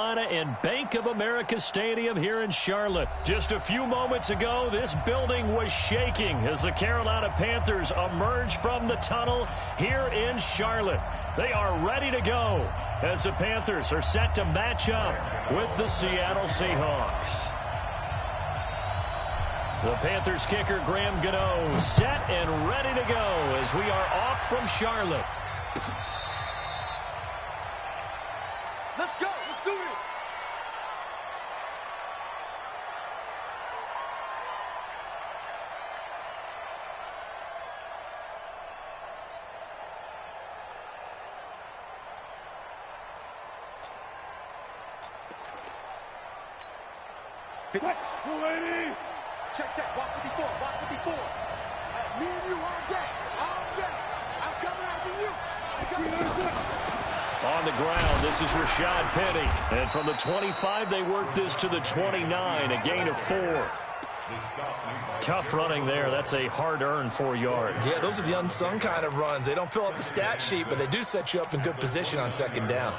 Carolina and Bank of America Stadium here in Charlotte. Just a few moments ago, this building was shaking as the Carolina Panthers emerge from the tunnel here in Charlotte. They are ready to go as the Panthers are set to match up with the Seattle Seahawks. The Panthers kicker, Graham Gano, set and ready to go as we are off from Charlotte. Let's go. Let's do this. What? Ready? Check, check. 154. 154. Me and you all day. All day. I'm coming after you. I'm coming after you. On the ground, this is Rashad Penny. And from the 25, they work this to the 29, a gain of 4. Tough running there. That's a hard-earned 4 yards. Yeah, those are the unsung kind of runs. They don't fill up the stat sheet, but they do set you up in good position on second down.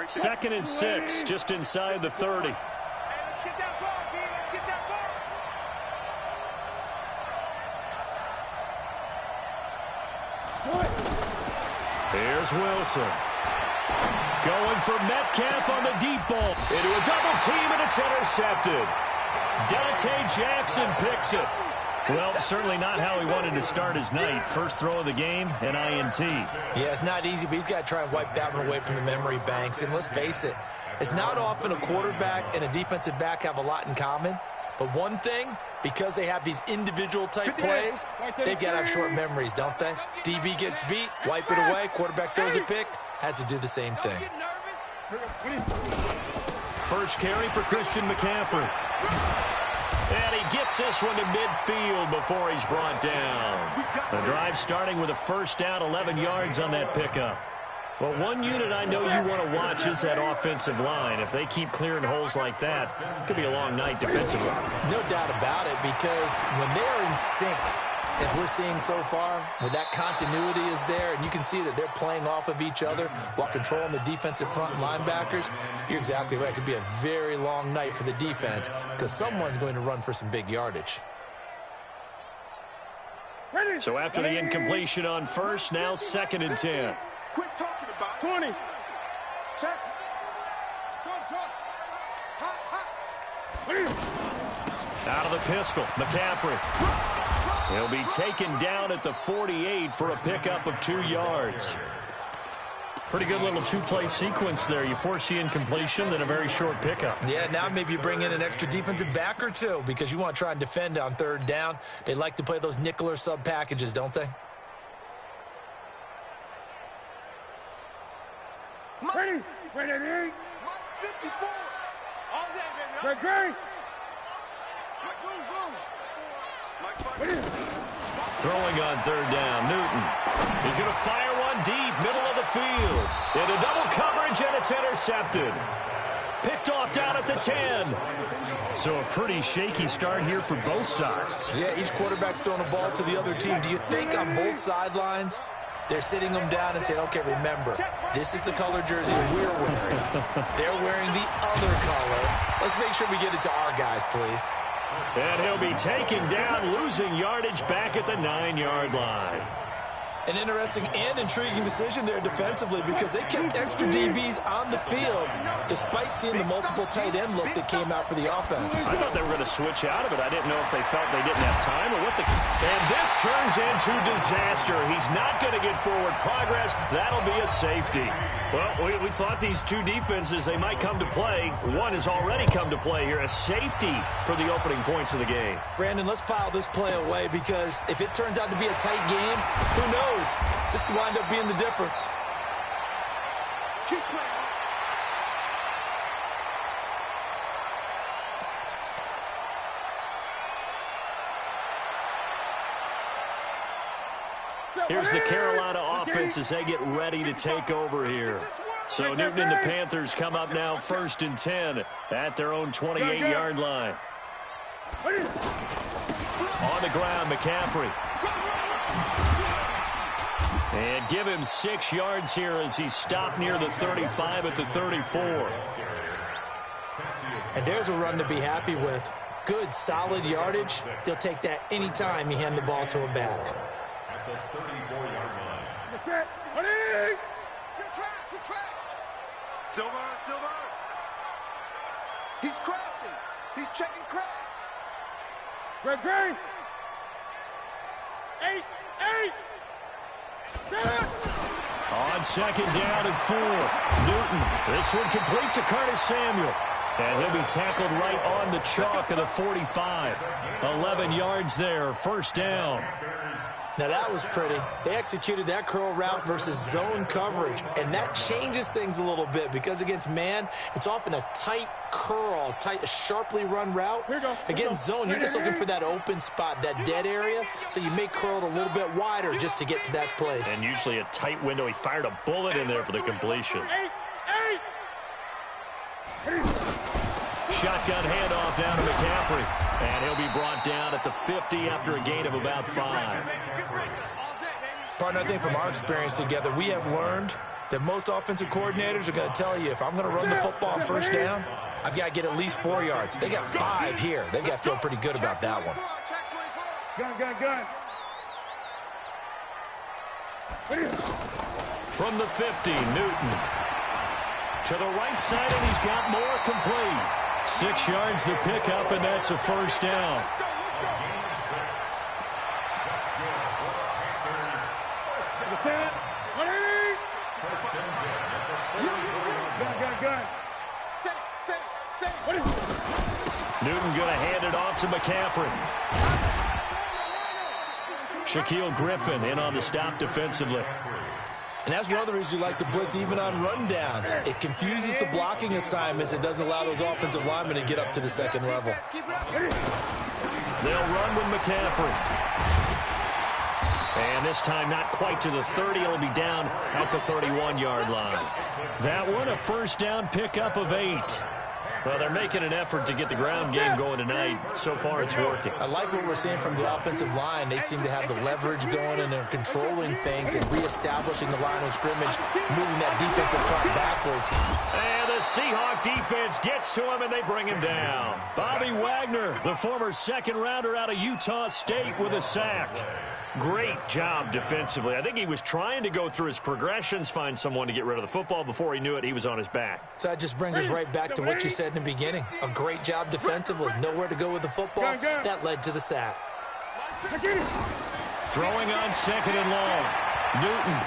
Second and 6, just inside the 30. Here's Wilson. Going for Metcalf on the deep ball. Into a double team, and it's intercepted. Dante Jackson picks it. Well, certainly not how he wanted to start his night. First throw of the game, an INT. Yeah, it's not easy, but he's got to try and wipe that one away from the memory banks. And let's face it, it's not often a quarterback and a defensive back have a lot in common. But one thing, because they have these individual type plays, they've got to have short memories, don't they? DB gets beat, wipe it away, quarterback throws a pick, has to do the same thing. First carry for Christian McCaffrey. And he gets this one to midfield before he's brought down. The drive starting with a first down, 11 yards on that pickup. Well, one unit I know you want to watch is that offensive line. If they keep clearing holes like that, it could be a long night defensively. No doubt about it, because when they're in sync, as we're seeing so far, when that continuity is there, and you can see that they're playing off of each other while controlling the defensive front and linebackers, you're exactly right. It could be a very long night for the defense because someone's going to run for some big yardage. So after the incompletion on first, now second and 10. Quit talking about 20. Check. Out of the pistol, McCaffrey. He'll be taken down at the 48 for a pickup of 2 yards. Pretty good little two-play sequence there. You force the incompletion, then a very short pickup. Yeah, now maybe you bring in an extra defensive back or two because you want to try and defend on third down. They like to play those nickel or sub packages, don't they? Ready? Ready? 54. All that, baby. Great. Throwing on third down, Newton. He's going to fire one deep, middle of the field. Into double coverage, and it's intercepted. Picked off down at the 10. So a pretty shaky start here for both sides. Yeah, each quarterback's throwing a ball to the other team. Do you think on both sidelines they're sitting them down and saying, okay, remember, this is the color jersey we're wearing. They're wearing the other color. Let's make sure we get it to our guys, please. And he'll be taken down, losing yardage back at the 9-yard line. An interesting and intriguing decision there defensively because they kept extra DBs on the field despite seeing the multiple tight end look that came out for the offense. I thought they were going to switch out of it. I didn't know if they felt they didn't have time or what. And this turns into disaster. He's not going to get forward progress. That'll be a safety. Well, we thought these two defenses, they might come to play. One has already come to play here. A safety for the opening points of the game. Brandon, let's file this play away because if it turns out to be a tight game, who knows? This could wind up being the difference. Keep playing. Here's the Carolina offense as they get ready to take over here. So Newton and the Panthers come up now first and 10 at their own 28-yard line. On the ground, McCaffrey. And give him 6 yards here as he stopped near the 35 at the 34. And there's a run to be happy with. Good, solid yardage. He'll take that anytime you hand the ball to a back. At the 34-yard line. Good track, good track. Silver. He's crossing. He's checking crack. Greg. 8. On second down and 4. Newton. This one complete to Curtis Samuel. And he'll be tackled right on the chalk of the 45. 11 yards there, first down. Now that was pretty. They executed that curl route versus zone coverage, and that changes things a little bit because against man, it's often a tight curl, a sharply run route. Against zone, you're just looking for that open spot, that dead area, so you may curl it a little bit wider just to get to that place. And usually a tight window. He fired a bullet in there for the completion. Shotgun handoff down to McCaffrey. And he'll be brought down at the 50 after a gain of about 5. Partner, I think from our experience together, we have learned that most offensive coordinators are going to tell you, if I'm going to run the football on first down, I've got to get at least 4 yards. They got 5 here. They've got to feel pretty good about that one. Gun. From the 50, Newton. To the right side, and he's got more complete. 6 yards the pickup, and that's a first down. Newton going to hand it off to McCaffrey. Shaquille Griffin in on the stop defensively. And that's one of the reasons you like to blitz even on rundowns. It confuses the blocking assignments. It doesn't allow those offensive linemen to get up to the second level. They'll run with McCaffrey. And this time not quite to the 30. It'll be down at the 31-yard line. That one a first down pickup of 8. Well, they're making an effort to get the ground game going tonight. So far, it's working. I like what we're seeing from the offensive line. They seem to have the leverage going, and they're controlling things and reestablishing the line of scrimmage, moving that defensive front backwards. And the Seahawk defense gets to him, and they bring him down. Bobby Wagner, the former second-rounder out of Utah State, with a sack. Great job defensively. I think he was trying to go through his progressions, find someone to get rid of the football. Before he knew it, he was on his back. So that just brings us right back to what you said in the beginning. A great job defensively. Nowhere to go with the football. That led to the sack. Throwing on second and long. Newton.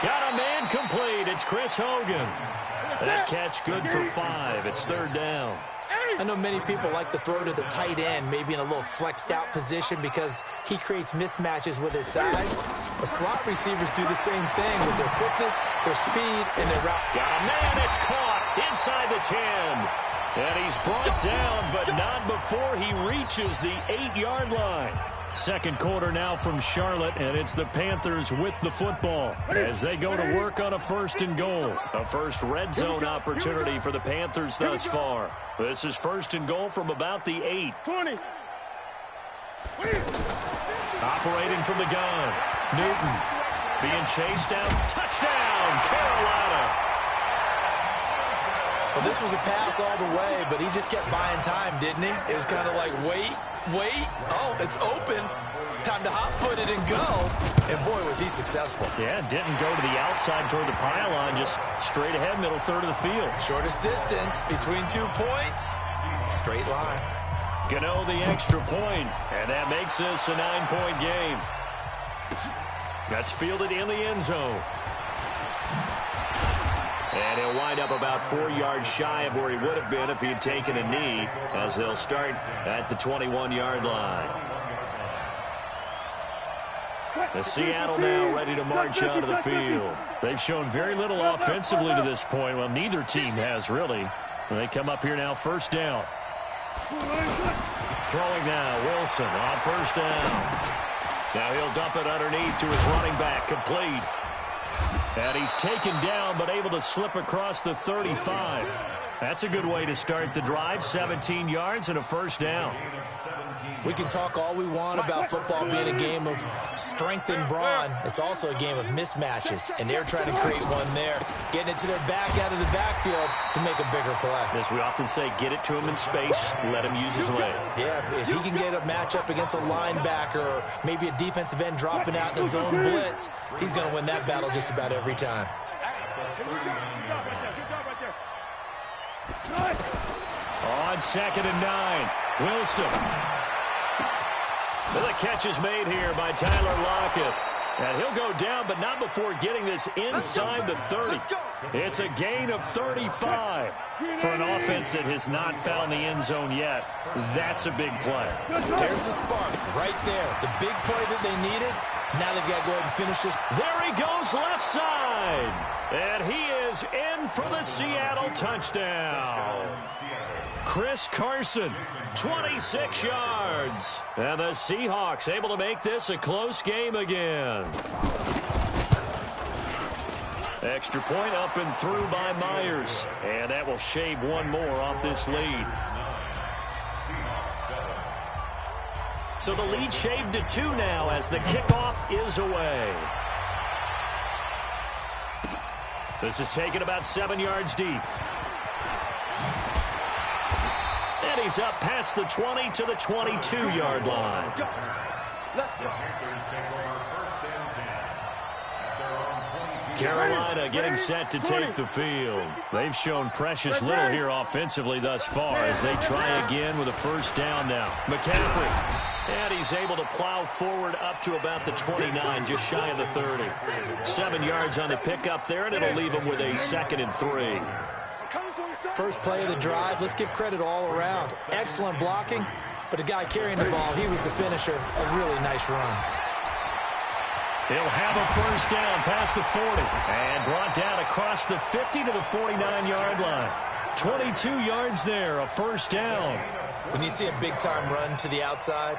Got a man complete. It's Chris Hogan. That catch good for 5. It's third down. I know many people like to throw to the tight end, maybe in a little flexed out position because he creates mismatches with his size. But slot receivers do the same thing with their quickness, their speed, and their route. Got a man, it's caught inside the 10. And he's brought down, but not before he reaches the 8-yard line. Second quarter now from Charlotte, and it's the Panthers with the football as they go to work on a first and goal. A first red zone opportunity for the Panthers thus far. This is first and goal from about the 8. 20. Operating from the gun. Newton being chased down. Touchdown, Carolina. Well, this was a pass all the way, but he just kept buying time, didn't he? It was kind of like, wait. Oh, it's open. Time to hot-foot it and go. And, boy, was he successful. Yeah, didn't go to the outside toward the pylon, just straight ahead, middle third of the field. Shortest distance between 2 points. Straight line. Gano the extra point, and that makes this a 9-point game. That's fielded in the end zone. And he'll wind up about 4 yards shy of where he would have been if he had taken a knee, as they'll start at the 21-yard line. The Seattle now ready to march onto the field. They've shown very little offensively to this point. Well, neither team has, really. They come up here now, first down. Throwing now, Wilson on first down. Now he'll dump it underneath to his running back, complete. And he's taken down, but able to slip across the 35. That's a good way to start the drive. 17 yards and a first down. We can talk all we want about football being a game of strength and brawn. It's also a game of mismatches, and they're trying to create one there, getting it to their back out of the backfield to make a bigger play. As we often say, get it to him in space, let him use his leg. Yeah, if he can get a matchup against a linebacker or maybe a defensive end dropping out in a zone blitz, he's going to win that battle just about every time. On 2nd and 9, Wilson. The catch is made here by Tyler Lockett. And he'll go down, but not before getting this inside the 30. It's a gain of 35 for an offense that has not found the end zone yet. That's a big play. There's the spark right there. The big play that they needed. Now they've got to go ahead and finish this. There he goes left side. And he is in for the Seattle touchdown. Chris Carson, 26 yards. And the Seahawks able to make this a close game again. Extra point up and through by Myers. And that will shave one more off this lead. So the lead shaved to 2 now as the kickoff is away. This is taken about 7 yards deep. And he's up past the 20 to the 22-yard line. Carolina getting set to take the field. They've shown precious little here offensively thus far as they try again with a first down now. McCaffrey. And he's able to plow forward up to about the 29, just shy of the 30. 7 yards on the pickup there, and it'll leave him with a 2nd and 3. First play of the drive, let's give credit all around. Excellent blocking, but the guy carrying the ball, he was the finisher. A really nice run. He'll have a first down past the 40 and brought down across the 50 to the 49-yard line. 22 yards there, a first down. When you see a big-time run to the outside,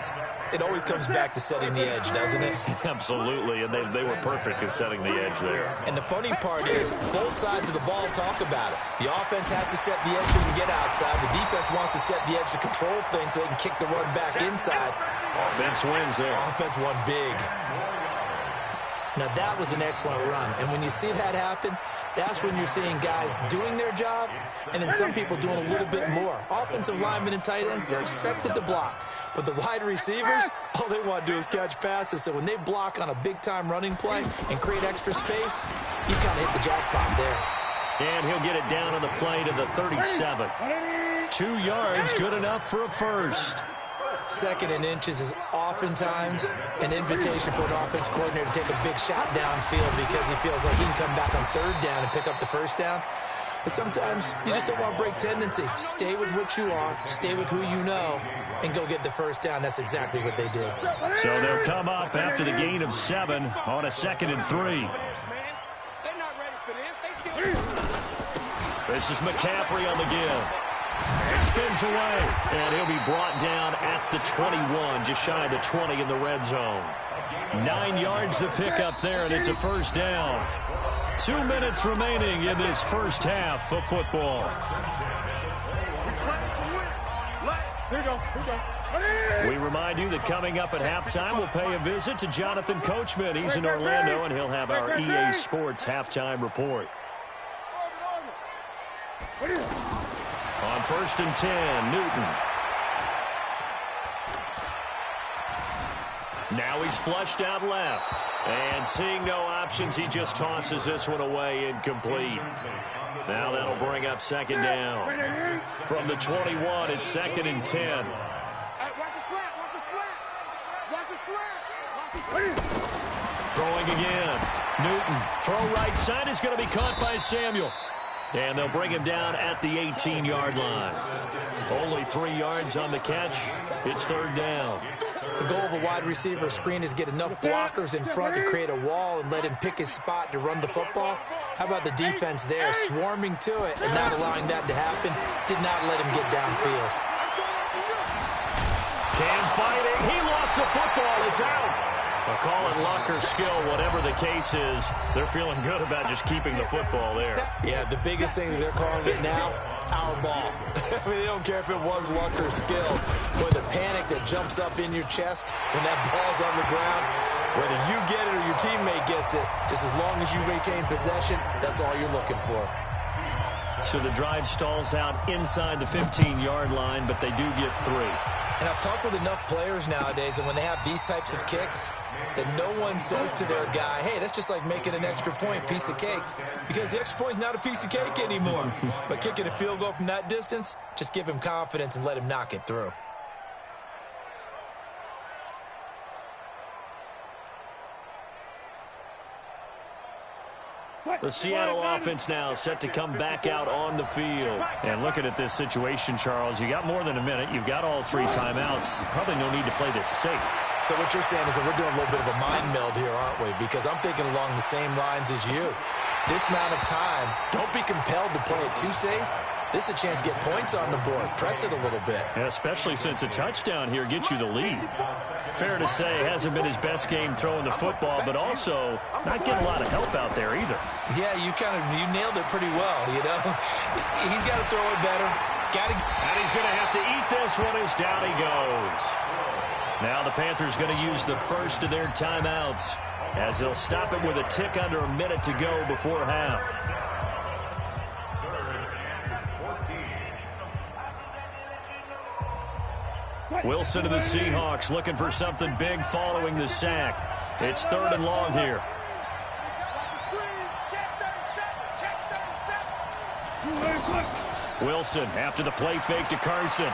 it always comes back to setting the edge, doesn't it? Absolutely, and they were perfect at setting the edge there. And the funny part is, both sides of the ball talk about it. The offense has to set the edge so they can get outside. The defense wants to set the edge to control things so they can kick the run back inside. Offense wins there. Offense won big. Now, that was an excellent run. And when you see that happen, that's when you're seeing guys doing their job and then some people doing a little bit more. Offensive linemen and tight ends, they're expected to block. But the wide receivers, all they want to do is catch passes. So when they block on a big-time running play and create extra space, you kind of hit the jackpot there. And he'll get it down on the play to the 37. 2 yards, good enough for a first. 2nd and inches is oftentimes an invitation for an offense coordinator to take a big shot downfield because he feels like he can come back on 3rd down and pick up the first down. But sometimes you just don't want to break tendency. Stay with what you are, stay with who you know, and go get the first down. That's exactly what they did. So they'll come up after the gain of 7 on a 2nd and 3. This is McCaffrey on the give. It spins away, and he'll be brought down at the 21, just shy of the 20 in the red zone. 9 yards to pick up there, and it's a first down. 2 minutes remaining in this first half of football. We remind you that coming up at halftime, we'll pay a visit to Jonathan Coachman. He's in Orlando, and he'll have our EA Sports halftime report. On 1st and 10, Newton. Now he's flushed out left. And seeing no options, he just tosses this one away incomplete. Now that'll bring up 2nd down. From the 21, it's 2nd and 10. Throwing again. Newton. Throw right side is going to be caught by Samuel. And they'll bring him down at the 18-yard line. Only 3 yards on the catch. It's 3rd down. The goal of a wide receiver screen is get enough blockers in front to create a wall and let him pick his spot to run the football. How about the defense there, swarming to it and not allowing that to happen? Did not let him get downfield. Cam fighting. He lost the football. It's out. Well, call it luck or skill, whatever the case is, they're feeling good about just keeping the football there. Yeah, the biggest thing that they're calling it now, our ball. I mean, they don't care if it was luck or skill. Or the panic that jumps up in your chest when that ball's on the ground, whether you get it or your teammate gets it, just as long as you retain possession, that's all you're looking for. So the drive stalls out inside the 15-yard line, but they do get 3. And I've talked with enough players nowadays, and when they have these types of kicks, that no one says to their guy, hey, that's just like making an extra point, piece of cake. Because the extra point's not a piece of cake anymore. But kicking a field goal from that distance, just give him confidence and let him knock it through. The Seattle offense now set to come back out on the field. And looking at this situation, Charles, you got more than a minute. You've got all 3 timeouts. Probably no need to play this safe. So what you're saying is that we're doing a little bit of a mind meld here, aren't we? Because I'm thinking along the same lines as you. This amount of time, don't be compelled to play it too safe. This is a chance to get points on the board. Press it a little bit. Yeah, especially since a touchdown here gets you the lead. Fair to say, hasn't been his best game throwing the football, but also not getting a lot of help out there either. Yeah, you nailed it pretty well, you know. He's got to throw it better. And he's going to have to eat this one as down he goes. Now the Panthers going to use the first of their timeouts as they'll stop it with a tick under a minute to go before half. Wilson to the Seahawks looking for something big following the sack. It's 3rd and long here. Wilson after the play fake to Carson.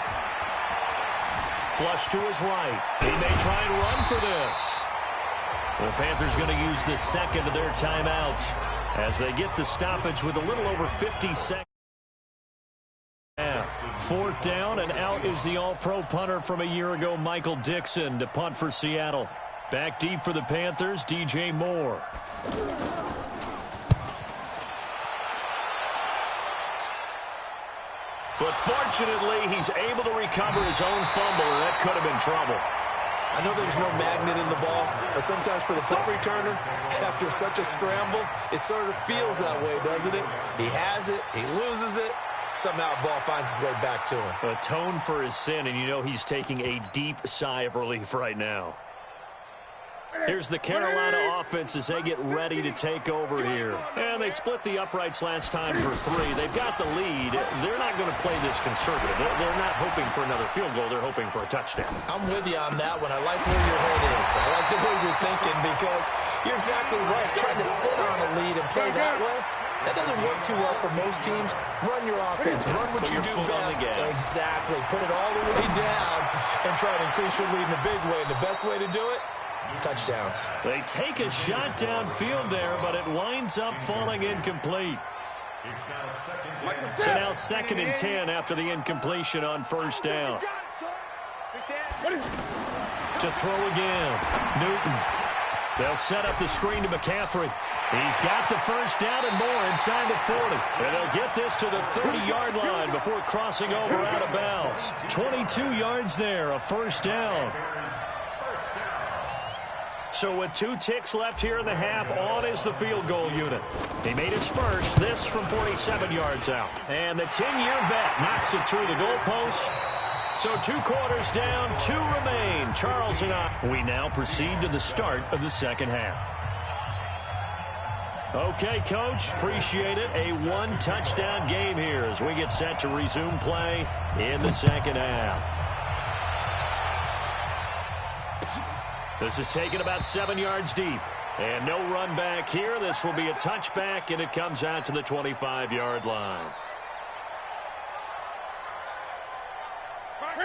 Flush to his right. He may try and run for this. The Panthers going to use the second of their timeouts as they get the stoppage with a little over 50 seconds. 4th down, and out is the all-pro punter from a year ago, Michael Dixon, to punt for Seattle. Back deep for the Panthers, DJ Moore. But fortunately, he's able to recover his own fumble, and that could have been trouble. I know there's no magnet in the ball, but sometimes for the punt returner, after such a scramble, it sort of feels that way, doesn't it? He has it, he loses it. Somehow the ball finds its way back to him. Atone for his sin, and you know he's taking a deep sigh of relief right now. Here's the Carolina offense as they get ready to take over here. And they split the uprights last time for 3. They've got the lead. They're not going to play this conservative. They're not hoping for another field goal. They're hoping for a touchdown. I'm with you on that one. I like where your head is. I like the way you're thinking because you're exactly right. Trying to sit on a lead and play that way, that doesn't work too well for most teams. Run your offense. Run what you do best. Exactly. Put it all the way down and try to increase your lead in a big way. And the best way to do it, touchdowns. They take a shot downfield there, but it winds up falling incomplete. So now 2nd and 10 after the incompletion on 1st down. To throw again. Newton. They'll set up the screen to McCaffrey. He's got the 1st down and more inside the 40. And they'll get this to the 30-yard line before crossing over out of bounds. 22 yards there, a 1st down. So with 2 ticks left here in the half, on is the field goal unit. He made his first, this from 47 yards out. And the 10-year vet knocks it through the goalpost. So 2 quarters down, 2 remain. Charles and we now proceed to the start of the 2nd half. Okay, Coach, appreciate it. A 1-touchdown game here as we get set to resume play in the 2nd half. This is taken about 7 yards deep. And no run back here. This will be a touchback, and it comes out to the 25-yard line.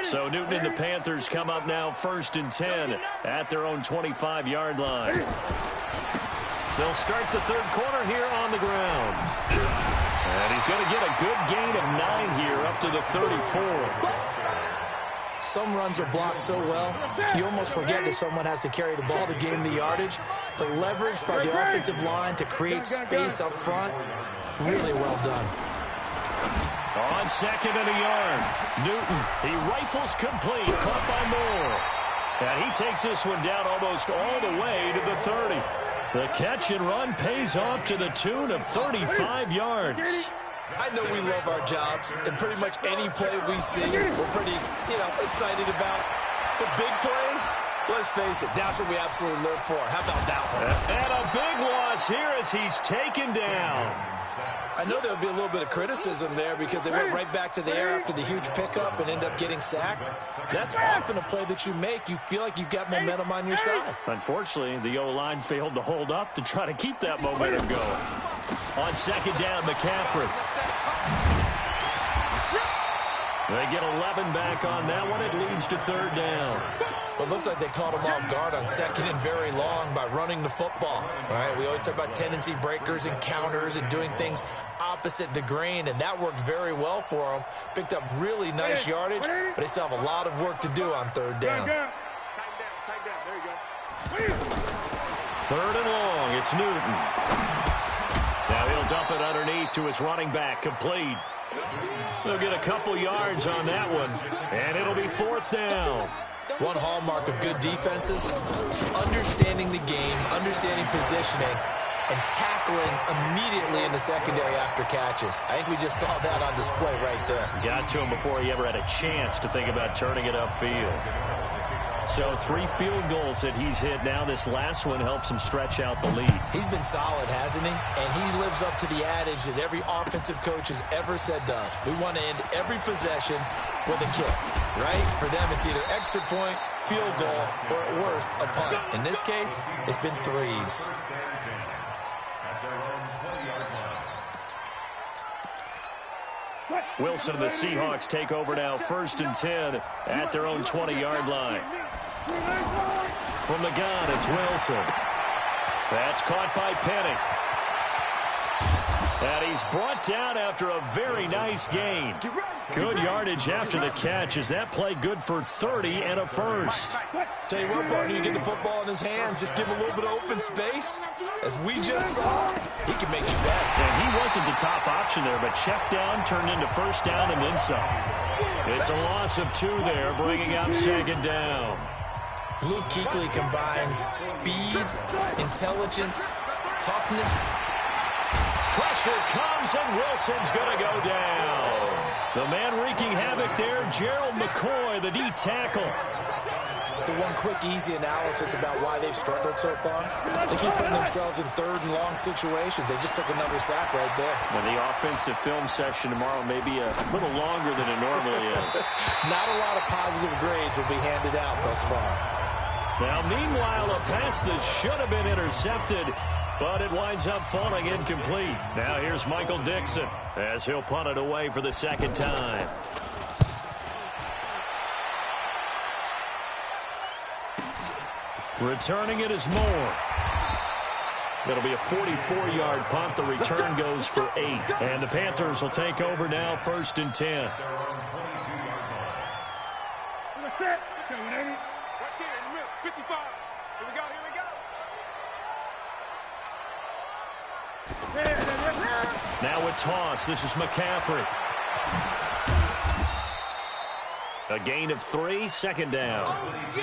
So Newton and the Panthers come up now 1st and 10 at their own 25-yard line. They'll start the 3rd quarter here on the ground. And he's going to get a good gain of 9 here up to the 34. Some runs are blocked so well, you almost forget that someone has to carry the ball to gain the yardage. The leverage by the offensive line to create space up front, really well done. On 2nd and a yard, Newton, he rifles complete, caught by Moore. And he takes this one down almost all the way to the 30. The catch and run pays off to the tune of 35 yards. I know we love our jobs, and pretty much any play we see, we're pretty, excited about. The big plays, let's face it, that's what we absolutely live for. How about that one? And a big loss here as he's taken down. I know there'll be a little bit of criticism there because they went right back to the air after the huge pickup and end up getting sacked. That's often a play that you make. You feel like you've got momentum on your side. Unfortunately, the O-line failed to hold up to try to keep that momentum going. On second down, McCaffrey. They get 11 back on that one. It leads to third down. Well, it looks like they caught him off guard on second and very long by running the football. All right, we always talk about tendency breakers and counters and doing things opposite the grain, and that worked very well for them. Picked up really nice yardage, but they still have a lot of work to do on third down. Third and long, it's Newton. Now he'll dump it underneath to his running back, complete. They'll get a couple yards on that one, and it'll be fourth down. One hallmark of good defenses is understanding the game, understanding positioning, and tackling immediately in the secondary after catches. I think we just saw that on display right there. Got to him before he ever had a chance to think about turning it upfield. So 3 field goals that he's hit now. This last one helps him stretch out the lead. He's been solid, hasn't he? And he lives up to the adage that every offensive coach has ever said to us. We want to end every possession with a kick, right? For them, it's either extra point, field goal, or at worst, a punt. In this case, it's been threes. Wilson and the Seahawks take over now, first and 10 at their own 20-yard line. From the gun, it's Wilson. That's caught by Penny. And he's brought down after a very nice gain. Good yardage after the catch. Is that play good for 30 and a first? Tell you what, partner, you get the football in his hands, just give him a little bit of open space. As we just saw, he can make you bet. And he wasn't the top option there, but check down turned into first down and then some. It's a loss of 2 there, bringing up second down. Luke Kuechly combines speed, intelligence, toughness. Pressure comes, and Wilson's going to go down. The man wreaking havoc there, Gerald McCoy, the D tackle. So one quick, easy analysis about why they've struggled so far. They keep putting themselves in third and long situations. They just took another sack right there. And the offensive film session tomorrow may be a little longer than it normally is. Not a lot of positive grades will be handed out thus far. Now, meanwhile, a pass that should have been intercepted, but it winds up falling incomplete. Now here's Michael Dixon as he'll punt it away for the second time. Returning it is Moore. It'll be a 44-yard punt. The return goes for 8. And the Panthers will take over now, first and 10. Now a toss. This is McCaffrey. A gain of 3, second down.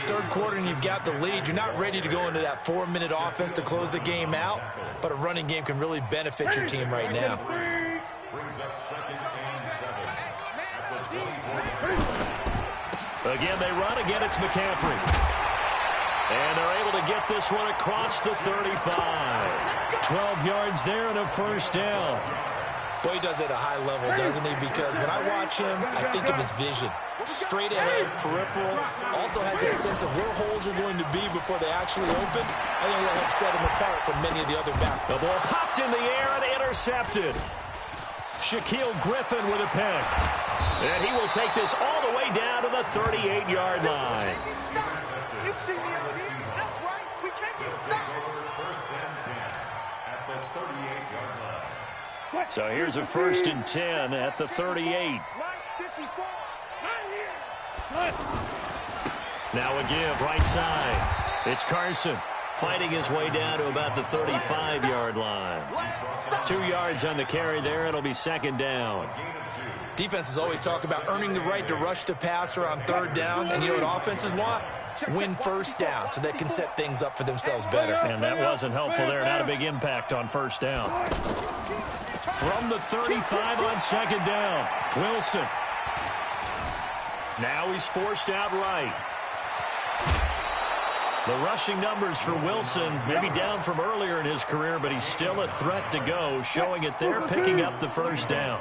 Third quarter and you've got the lead. You're not ready to go into that 4-minute offense to close the game out, but a running game can really benefit your team right now. Again, they run. Again, it's McCaffrey. And they're able to get this one across the 35. 12 yards there and a first down. Boy, he does it at a high level, doesn't he? Because when I watch him, I think of his vision. Straight ahead, peripheral. Also has that sense of where holes are going to be before they actually open. I think that helps set him apart from many of the other backs. The ball popped in the air and intercepted. Shaquille Griffin with a pick. And he will take this all the way down to the 38-yard line. You see me up here? That's right. We can't get stopped. At the 38-yard line. So here's a first and 10 at the 38. Now a give, right side. It's Carson fighting his way down to about the 35-yard line. 2 yards on the carry there. It'll be second down. Defenses always talk about earning the right to rush the passer on third down. And you know what offenses want? win first down so they can set things up for themselves better. And that wasn't helpful there. Not a big impact on first down. From the 35 on second down, Wilson. Now he's forced out right. The rushing numbers for Wilson maybe down from earlier in his career, but he's still a threat to go, showing it there, picking up the first down.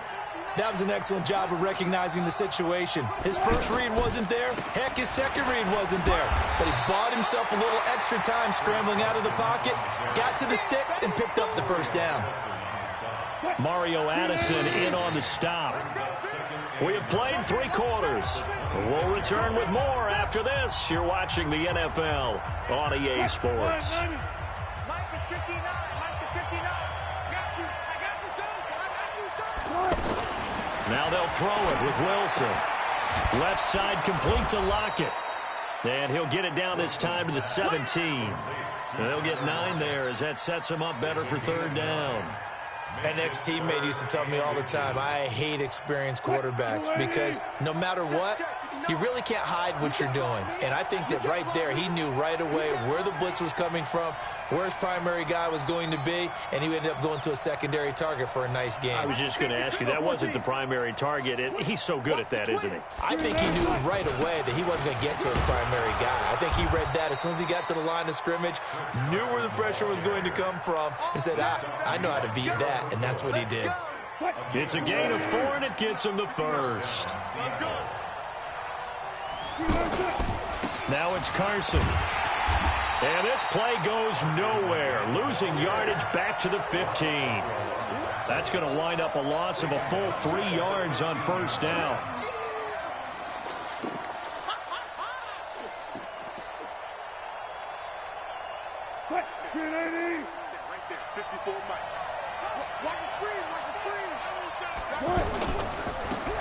That was an excellent job of recognizing the situation. His first read wasn't there. Heck, his second read wasn't there. But he bought himself a little extra time scrambling out of the pocket, got to the sticks, and picked up the first down. Mario Addison in on the stop. We have played 3 quarters. We'll return with more after this. You're watching the NFL on EA Sports. Now they'll throw it with Wilson. Left side complete to Lockett. And he'll get it down this time to the 17. And they'll get 9 there as that sets him up better for third down. An ex-teammate used to tell me all the time, I hate experienced quarterbacks because no matter what, you really can't hide what you're doing. And I think that right there, he knew right away where the blitz was coming from, where his primary guy was going to be, and he ended up going to a secondary target for a nice game. I was just going to ask you, that wasn't the primary target. He's so good at that, isn't he? I think he knew right away that he wasn't going to get to his primary guy. I think he read that as soon as he got to the line of scrimmage, knew where the pressure was going to come from, and said, I know how to beat that, and that's what he did. It's a gain of 4, and it gets him the first. Now it's Carson. And this play goes nowhere. Losing yardage back to the 15. That's going to wind up a loss of a full 3 yards on first down.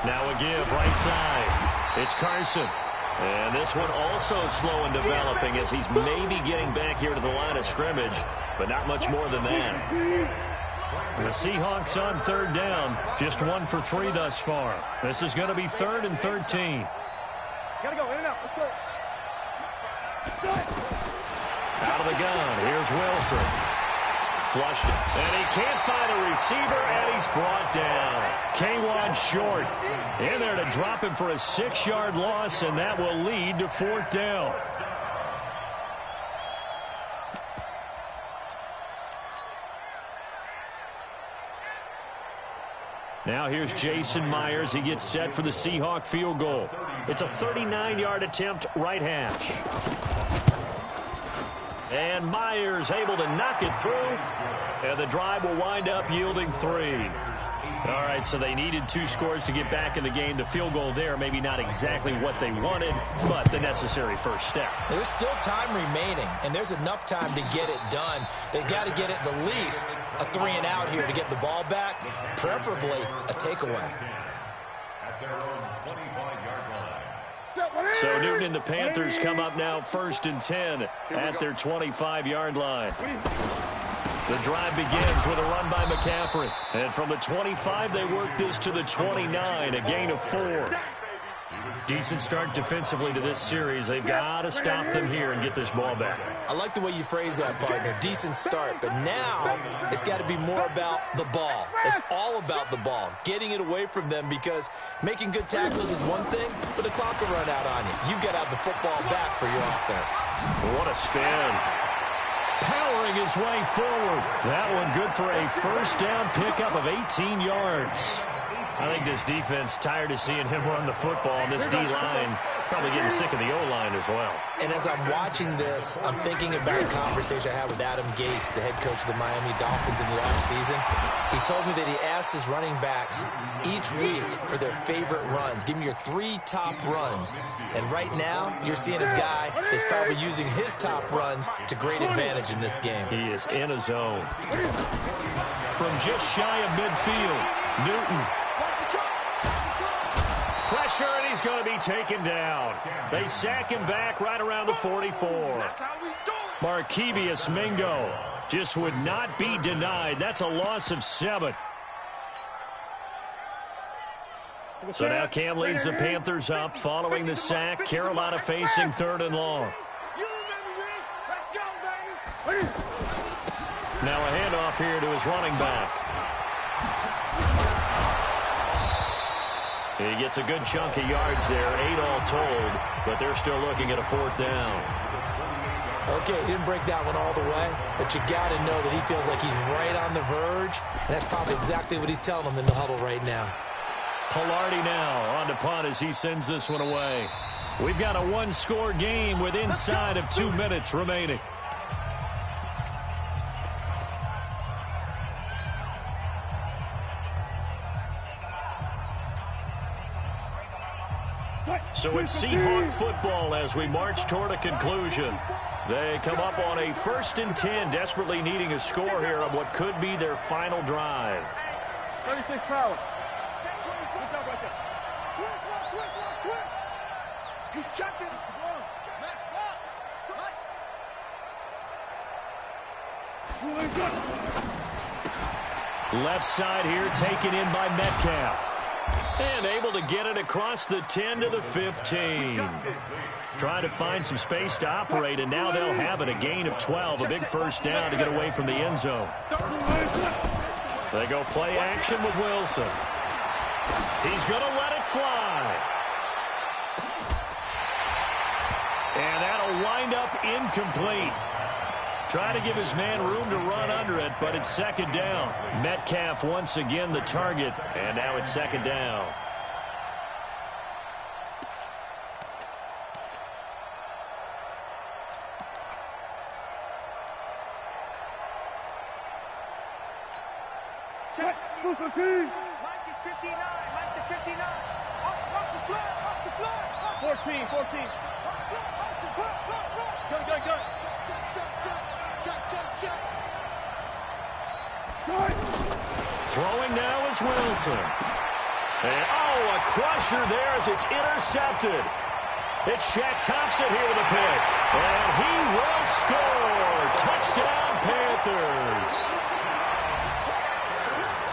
Now a give right side. It's Carson. And this one also slow in developing as he's maybe getting back here to the line of scrimmage, but not much more than that. The Seahawks on third down, just 1 for 3 thus far. This is going to be 3rd and 13. Gotta go, in and out. Let's go. Out of the gun, here's Wilson. Flushed it, and he can't find a receiver, and he's brought down. K-Wan short. In there to drop him for a 6-yard loss, and that will lead to 4th down. Now here's Jason Myers. He gets set for the Seahawk field goal. It's a 39-yard attempt, right hash. And Myers able to knock it through. And the drive will wind up yielding 3. All right, so they needed 2 scores to get back in the game. The field goal there, maybe not exactly what they wanted, but the necessary first step. There's still time remaining, and there's enough time to get it done. They've got to get at the least a 3 and out here to get the ball back, preferably a takeaway. So Newton and the Panthers come up now 1st and 10 at their 25-yard line. The drive begins with a run by McCaffrey. And from the 25, they work this to the 29, a gain of 4. Decent start defensively to this series. They've got to stop them here and get this ball back. I like the way you phrase that, partner. Decent start, but now it's got to be more about the ball. It's all about the ball, getting it away from them, because making good tackles is one thing, but the clock will run out on you. You've got to have the football back for your offense. What a spin. Powering his way forward. That one good for a first down pickup of 18 yards. I think this defense tired of seeing him run the football, and this D-line probably getting sick of the O-line as well. And as I'm watching this, I'm thinking about a conversation I had with Adam Gase, the head coach of the Miami Dolphins in the offseason. He told me that he asked his running backs each week for their favorite runs. Give me your 3 top runs. And right now, you're seeing a guy that's probably using his top runs to great advantage in this game. He is in a zone. From just shy of midfield, Newton. Pressure, and he's going to be taken down. They sack him back right around the 44. Markevius Mingo just would not be denied. That's a loss of 7. So now Cam leads the Panthers up following the sack. Carolina facing 3rd and long. Now a handoff here to his running back. He gets a good chunk of yards there, 8 all told, but they're still looking at a 4th down. Okay, he didn't break that one all the way, but you got to know that he feels like he's right on the verge, and that's probably exactly what he's telling them in the huddle right now. Pilardi now on to punt as he sends this one away. We've got a 1-score game with inside of 2 minutes remaining. So it's Seahawk football as we march toward a conclusion. They come up on a 1st and 10, desperately needing a score here on what could be their final drive. 36 power. He's checking. Left side here taken in by Metcalf. And able to get it across the 10 to the 15. Trying to find some space to operate, and now they'll have it. A gain of 12, a big 1st down to get away from the end zone. They go play action with Wilson. He's going to let it fly. And that'll wind up incomplete. Trying to give his man room to run under it, but it's 2nd down. Metcalf once again the target, and now it's 2nd down. Check. Move the team. Mike is 59. Mike is 59. Off the fly. Off the fly. 14. 14. Go. Check. Throwing now is Wilson. And, a crusher there as it's intercepted. It's Shaq Thompson here with a pick. And he will score. Touchdown, Panthers.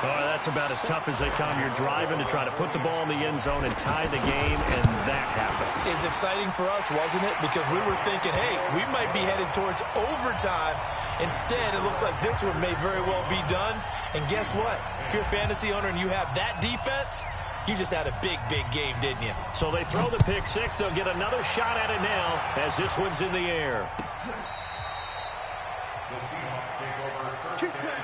Oh, that's about as tough as they come. You're driving to try to put the ball in the end zone and tie the game, and that happens. It's exciting for us, wasn't it? Because we were thinking, hey, we might be headed towards overtime. Instead, it looks like this one may very well be done. And guess what? If you're a fantasy owner and you have that defense, you just had a big, big game, didn't you? So they throw the pick 6. They'll get another shot at it now as this one's in the air. The Seahawks take over 1st and 10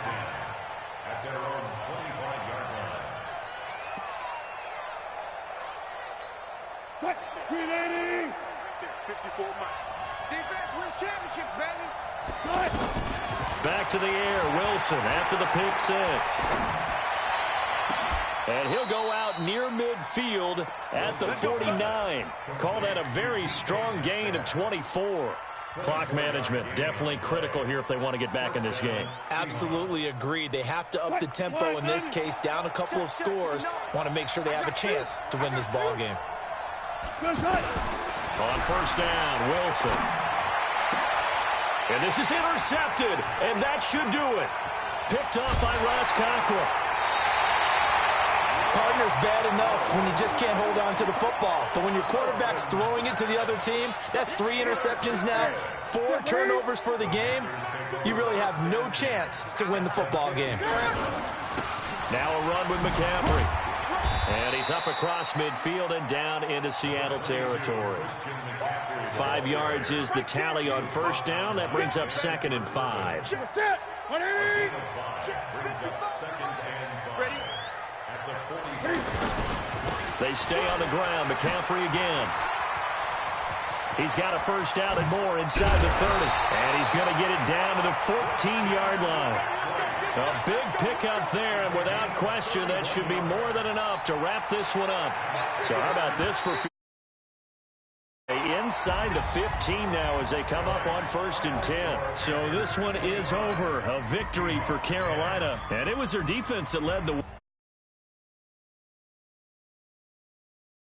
at their own 25-yard line. 380. 54 Mike. Defense wins championships, baby. Back to the air, Wilson after the pick 6. And he'll go out near midfield at the 49. Call that a very strong gain of 24. Clock management definitely critical here if they want to get back in this game. Absolutely agreed. They have to up the tempo in this case, down a couple of scores. Want to make sure they have a chance to win this ball game. On 1st down, Wilson. And this is intercepted, and that should do it. Picked off by Ross Cockrell. Partner's bad enough when you just can't hold on to the football. But when your quarterback's throwing it to the other team, that's 3 interceptions now, 4 turnovers for the game. You really have no chance to win the football game. Now a run with McCaffrey. And he's up across midfield and down into Seattle territory. 5 yards is the tally on 1st down. That brings up 2nd and 5. They stay on the ground. McCaffrey again. He's got a 1st down and more inside the 30. And he's going to get it down to the 14-yard line. A big pickup there, and without question, that should be more than enough to wrap this one up. So how about this for inside the 15 now as they come up on 1st and 10. So this one is over. A victory for Carolina, and it was their defense that led the